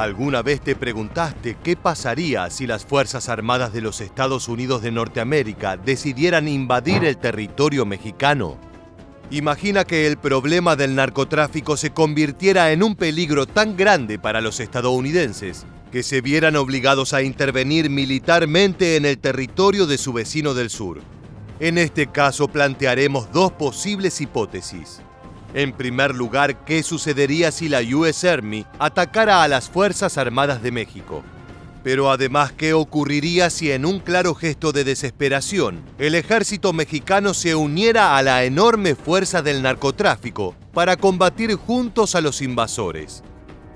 ¿Alguna vez te preguntaste qué pasaría si las Fuerzas Armadas de los Estados Unidos de Norteamérica decidieran invadir el territorio mexicano? Imagina que el problema del narcotráfico se convirtiera en un peligro tan grande para los estadounidenses que se vieran obligados a intervenir militarmente en el territorio de su vecino del sur. En este caso plantearemos dos posibles hipótesis. En primer lugar, ¿qué sucedería si la US Army atacara a las Fuerzas Armadas de México? Pero además, ¿qué ocurriría si en un claro gesto de desesperación, el ejército mexicano se uniera a la enorme fuerza del narcotráfico para combatir juntos a los invasores?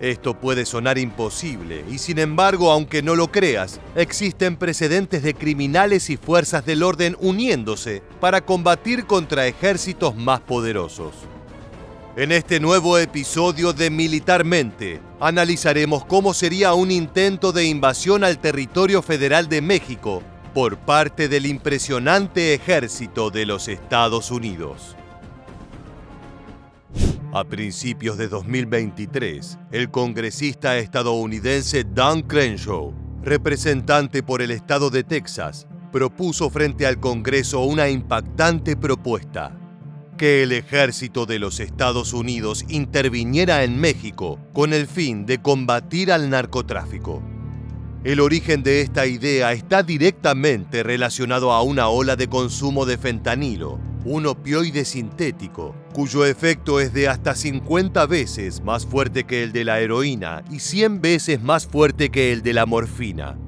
Esto puede sonar imposible y, sin embargo, aunque no lo creas, existen precedentes de criminales y fuerzas del orden uniéndose para combatir contra ejércitos más poderosos. En este nuevo episodio de Militarmente, analizaremos cómo sería un intento de invasión al territorio federal de México por parte del impresionante ejército de los Estados Unidos. A principios de 2023, el congresista estadounidense Dan Crenshaw, representante por el estado de Texas, propuso frente al Congreso una impactante propuesta: que el ejército de los Estados Unidos interviniera en México con el fin de combatir al narcotráfico. El origen de esta idea está directamente relacionado a una ola de consumo de fentanilo, un opioide sintético, cuyo efecto es de hasta 50 veces más fuerte que el de la heroína y 100 veces más fuerte que el de la morfina.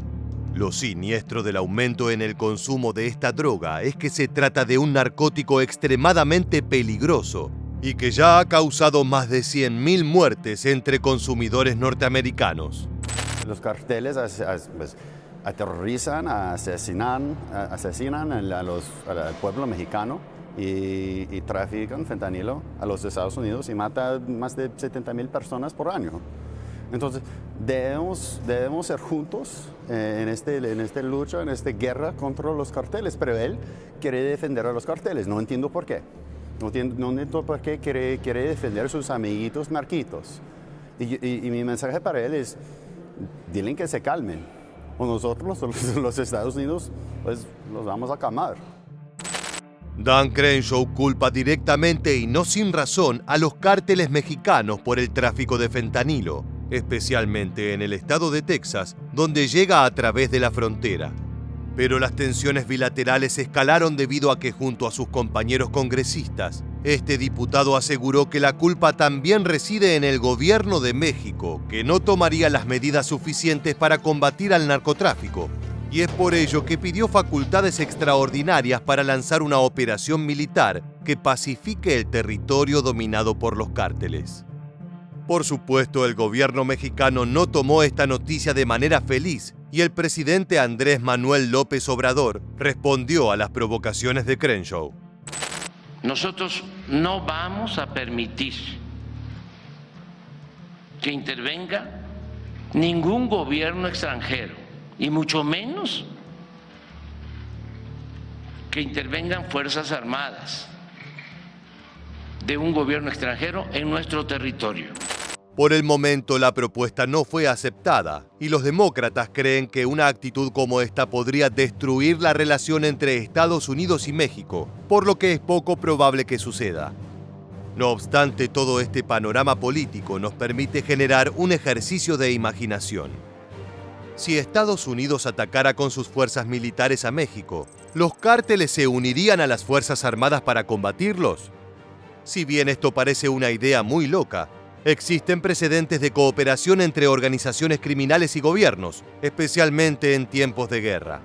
Lo siniestro del aumento en el consumo de esta droga es que se trata de un narcótico extremadamente peligroso y que ya ha causado más de 100.000 muertes entre consumidores norteamericanos. Los carteles aterrorizan, asesinan al pueblo mexicano y trafican fentanilo a los Estados Unidos y matan más de 70.000 personas por año. Entonces, debemos ser juntos en esta lucha, en esta guerra contra los carteles, pero él quiere defender a los carteles. No entiendo por qué. No entiendo por qué quiere defender a sus amiguitos narquitos. Y mi mensaje para él es: dilen que se calmen, o nosotros, los Estados Unidos, pues los vamos a calmar. Dan Crenshaw culpa directamente y no sin razón a los cárteles mexicanos por el tráfico de fentanilo, especialmente en el estado de Texas, donde llega a través de la frontera. Pero las tensiones bilaterales escalaron debido a que, junto a sus compañeros congresistas, este diputado aseguró que la culpa también reside en el gobierno de México, que no tomaría las medidas suficientes para combatir al narcotráfico, y es por ello que pidió facultades extraordinarias para lanzar una operación militar que pacifique el territorio dominado por los cárteles. Por supuesto, el gobierno mexicano no tomó esta noticia de manera feliz y el presidente Andrés Manuel López Obrador respondió a las provocaciones de Crenshaw. Nosotros no vamos a permitir que intervenga ningún gobierno extranjero y mucho menos que intervengan fuerzas armadas de un gobierno extranjero en nuestro territorio. Por el momento, la propuesta no fue aceptada y los demócratas creen que una actitud como esta podría destruir la relación entre Estados Unidos y México, por lo que es poco probable que suceda. No obstante, todo este panorama político nos permite generar un ejercicio de imaginación. Si Estados Unidos atacara con sus fuerzas militares a México, ¿los cárteles se unirían a las Fuerzas Armadas para combatirlos? Si bien esto parece una idea muy loca, existen precedentes de cooperación entre organizaciones criminales y gobiernos, especialmente en tiempos de guerra.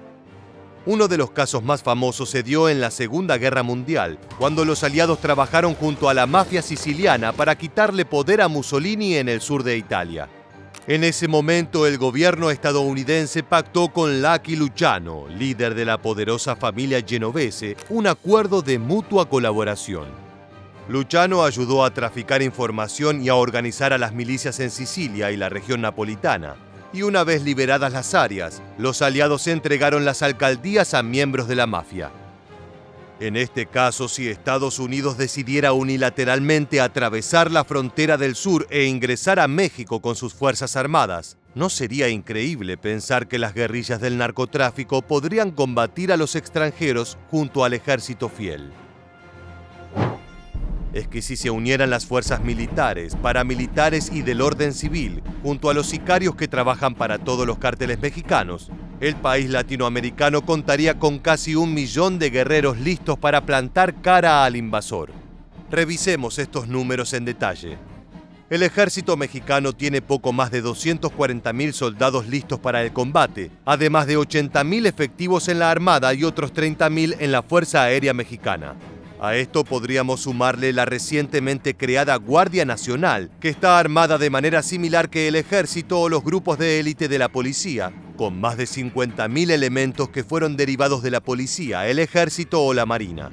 Uno de los casos más famosos se dio en la Segunda Guerra Mundial, cuando los aliados trabajaron junto a la mafia siciliana para quitarle poder a Mussolini en el sur de Italia. En ese momento, el gobierno estadounidense pactó con Lucky Luciano, líder de la poderosa familia genovese, un acuerdo de mutua colaboración. Luciano ayudó a traficar información y a organizar a las milicias en Sicilia y la región napolitana. Y una vez liberadas las áreas, los aliados entregaron las alcaldías a miembros de la mafia. En este caso, si Estados Unidos decidiera unilateralmente atravesar la frontera del sur e ingresar a México con sus fuerzas armadas, ¿No sería increíble pensar que las guerrillas del narcotráfico podrían combatir a los extranjeros junto al ejército fiel? Es que si se unieran las fuerzas militares, paramilitares y del orden civil, junto a los sicarios que trabajan para todos los cárteles mexicanos, el país latinoamericano contaría con casi 1 millón de guerreros listos para plantar cara al invasor. Revisemos estos números en detalle. El ejército mexicano tiene poco más de 240.000 soldados listos para el combate, además de 80.000 efectivos en la Armada y otros 30.000 en la Fuerza Aérea Mexicana. A esto podríamos sumarle la recientemente creada Guardia Nacional, que está armada de manera similar que el ejército o los grupos de élite de la policía, con más de 50.000 elementos que fueron derivados de la policía, el ejército o la marina.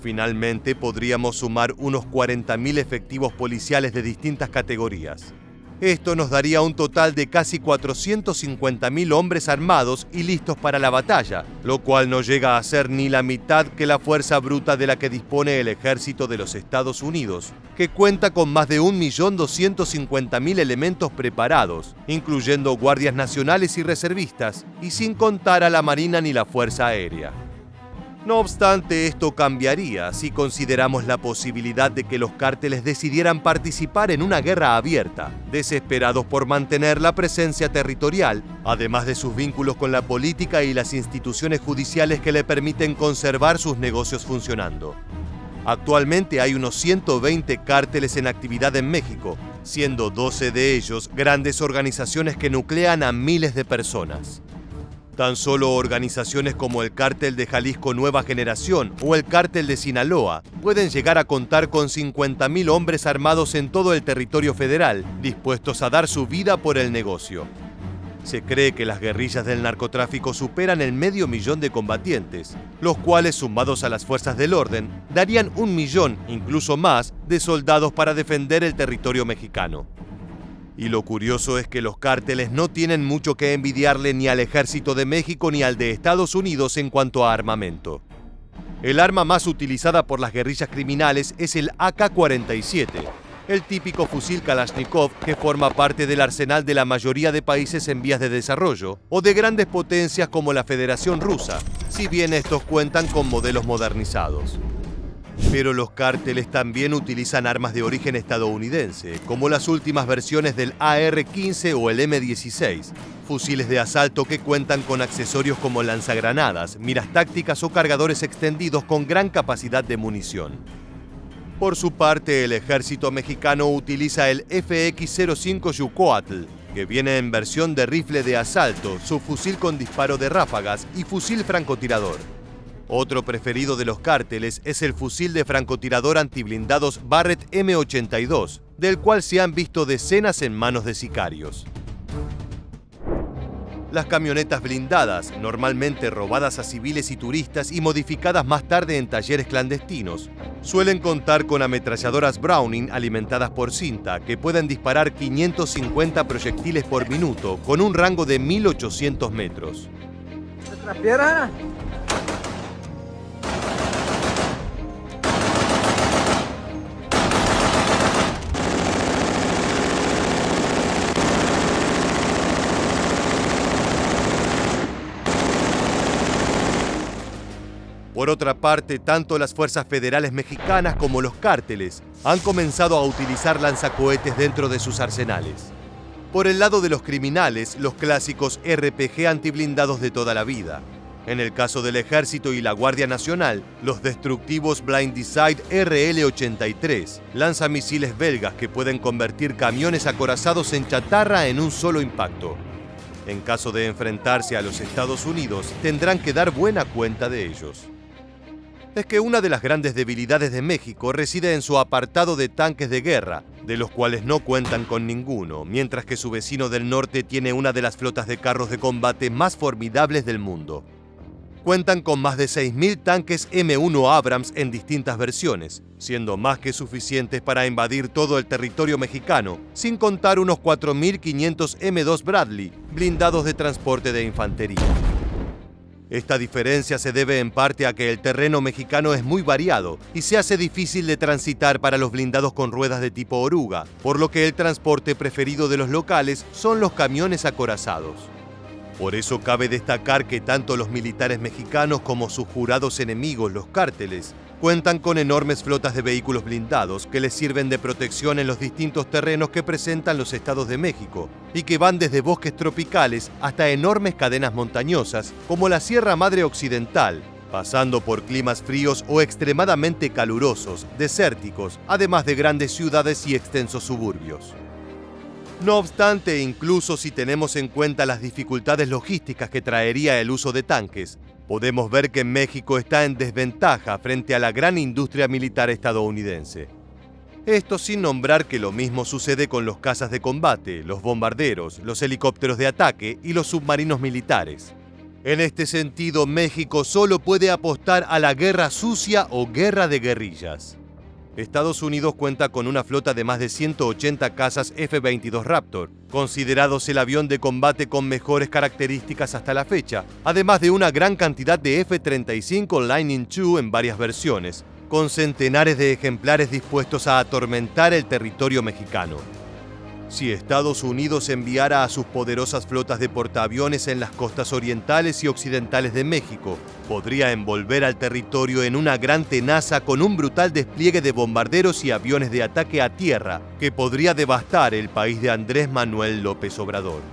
Finalmente, podríamos sumar unos 40.000 efectivos policiales de distintas categorías. Esto nos daría un total de casi 450.000 hombres armados y listos para la batalla, lo cual no llega a ser ni la mitad que la fuerza bruta de la que dispone el ejército de los Estados Unidos, que cuenta con más de 1.250.000 elementos preparados, incluyendo guardias nacionales y reservistas, y sin contar a la Marina ni la Fuerza Aérea. No obstante, esto cambiaría si consideramos la posibilidad de que los cárteles decidieran participar en una guerra abierta, desesperados por mantener la presencia territorial, además de sus vínculos con la política y las instituciones judiciales que le permiten conservar sus negocios funcionando. Actualmente hay unos 120 cárteles en actividad en México, siendo 12 de ellos grandes organizaciones que nuclean a miles de personas. Tan solo organizaciones como el Cártel de Jalisco Nueva Generación o el Cártel de Sinaloa pueden llegar a contar con 50.000 hombres armados en todo el territorio federal, dispuestos a dar su vida por el negocio. Se cree que las guerrillas del narcotráfico superan el 500.000 de combatientes, los cuales, sumados a las fuerzas del orden, darían 1 millón, incluso más, de soldados para defender el territorio mexicano. Y lo curioso es que los cárteles no tienen mucho que envidiarle ni al ejército de México ni al de Estados Unidos en cuanto a armamento. El arma más utilizada por las guerrillas criminales es el AK-47, el típico fusil Kalashnikov que forma parte del arsenal de la mayoría de países en vías de desarrollo o de grandes potencias como la Federación Rusa, si bien estos cuentan con modelos modernizados. Pero los cárteles también utilizan armas de origen estadounidense, como las últimas versiones del AR-15 o el M-16, fusiles de asalto que cuentan con accesorios como lanzagranadas, miras tácticas o cargadores extendidos con gran capacidad de munición. Por su parte, el ejército mexicano utiliza el FX-05 Yucoatl, que viene en versión de rifle de asalto, subfusil con disparo de ráfagas y fusil francotirador. Otro preferido de los cárteles es el fusil de francotirador antiblindados Barrett M82, del cual se han visto decenas en manos de sicarios. Las camionetas blindadas, normalmente robadas a civiles y turistas y modificadas más tarde en talleres clandestinos, suelen contar con ametralladoras Browning alimentadas por cinta que pueden disparar 550 proyectiles por minuto con un rango de 1.800 metros. Por otra parte, tanto las fuerzas federales mexicanas como los cárteles han comenzado a utilizar lanzacohetes dentro de sus arsenales. Por el lado de los criminales, los clásicos RPG antiblindados de toda la vida. En el caso del Ejército y la Guardia Nacional, los destructivos Blindside RL-83, lanzamisiles belgas que pueden convertir camiones acorazados en chatarra en un solo impacto. En caso de enfrentarse a los Estados Unidos, tendrán que dar buena cuenta de ellos. Es que una de las grandes debilidades de México reside en su apartado de tanques de guerra, de los cuales no cuentan con ninguno, mientras que su vecino del norte tiene una de las flotas de carros de combate más formidables del mundo. Cuentan con más de 6.000 tanques M1 Abrams en distintas versiones, siendo más que suficientes para invadir todo el territorio mexicano, sin contar unos 4.500 M2 Bradley, blindados de transporte de infantería. Esta diferencia se debe en parte a que el terreno mexicano es muy variado y se hace difícil de transitar para los blindados con ruedas de tipo oruga, por lo que el transporte preferido de los locales son los camiones acorazados. Por eso cabe destacar que tanto los militares mexicanos como sus jurados enemigos, los cárteles, cuentan con enormes flotas de vehículos blindados que les sirven de protección en los distintos terrenos que presentan los estados de México y que van desde bosques tropicales hasta enormes cadenas montañosas como la Sierra Madre Occidental, pasando por climas fríos o extremadamente calurosos, desérticos, además de grandes ciudades y extensos suburbios. No obstante, incluso si tenemos en cuenta las dificultades logísticas que traería el uso de tanques, podemos ver que México está en desventaja frente a la gran industria militar estadounidense. Esto sin nombrar que lo mismo sucede con los cazas de combate, los bombarderos, los helicópteros de ataque y los submarinos militares. En este sentido, México solo puede apostar a la guerra sucia o guerra de guerrillas. Estados Unidos cuenta con una flota de más de 180 cazas F-22 Raptor, considerados el avión de combate con mejores características hasta la fecha, además de una gran cantidad de F-35 Lightning II en varias versiones, con centenares de ejemplares dispuestos a atormentar el territorio mexicano. Si Estados Unidos enviara a sus poderosas flotas de portaaviones en las costas orientales y occidentales de México, podría envolver al territorio en una gran tenaza con un brutal despliegue de bombarderos y aviones de ataque a tierra que podría devastar el país de Andrés Manuel López Obrador.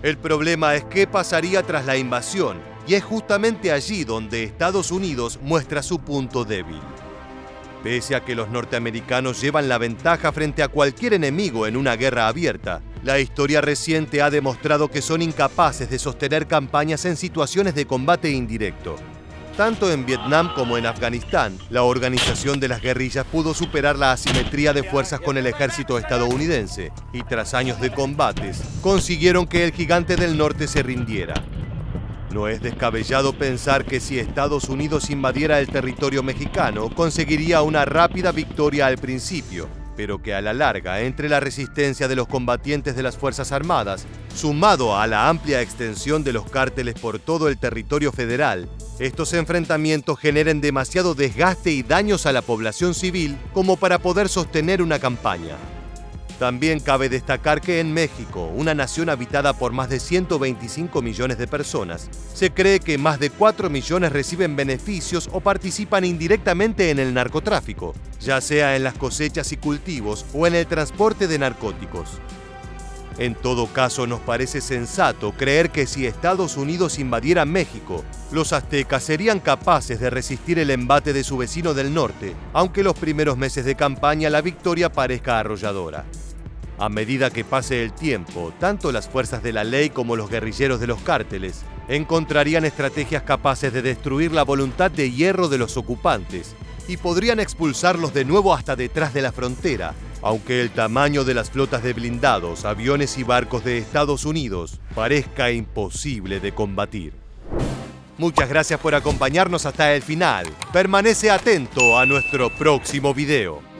El problema es qué pasaría tras la invasión, y es justamente allí donde Estados Unidos muestra su punto débil. Pese a que los norteamericanos llevan la ventaja frente a cualquier enemigo en una guerra abierta, la historia reciente ha demostrado que son incapaces de sostener campañas en situaciones de combate indirecto. Tanto en Vietnam como en Afganistán, la organización de las guerrillas pudo superar la asimetría de fuerzas con el ejército estadounidense y tras años de combates, consiguieron que el gigante del norte se rindiera. No es descabellado pensar que si Estados Unidos invadiera el territorio mexicano, conseguiría una rápida victoria al principio, pero que a la larga, entre la resistencia de los combatientes de las Fuerzas Armadas, sumado a la amplia extensión de los cárteles por todo el territorio federal, estos enfrentamientos generen demasiado desgaste y daños a la población civil como para poder sostener una campaña. También cabe destacar que en México, una nación habitada por más de 125 millones de personas, se cree que más de 4 millones reciben beneficios o participan indirectamente en el narcotráfico, ya sea en las cosechas y cultivos o en el transporte de narcóticos. En todo caso, nos parece sensato creer que si Estados Unidos invadiera México, los aztecas serían capaces de resistir el embate de su vecino del norte, aunque los primeros meses de campaña la victoria parezca arrolladora. A medida que pase el tiempo, tanto las fuerzas de la ley como los guerrilleros de los cárteles encontrarían estrategias capaces de destruir la voluntad de hierro de los ocupantes y podrían expulsarlos de nuevo hasta detrás de la frontera, aunque el tamaño de las flotas de blindados, aviones y barcos de Estados Unidos parezca imposible de combatir. Muchas gracias por acompañarnos hasta el final. Permanece atento a nuestro próximo video.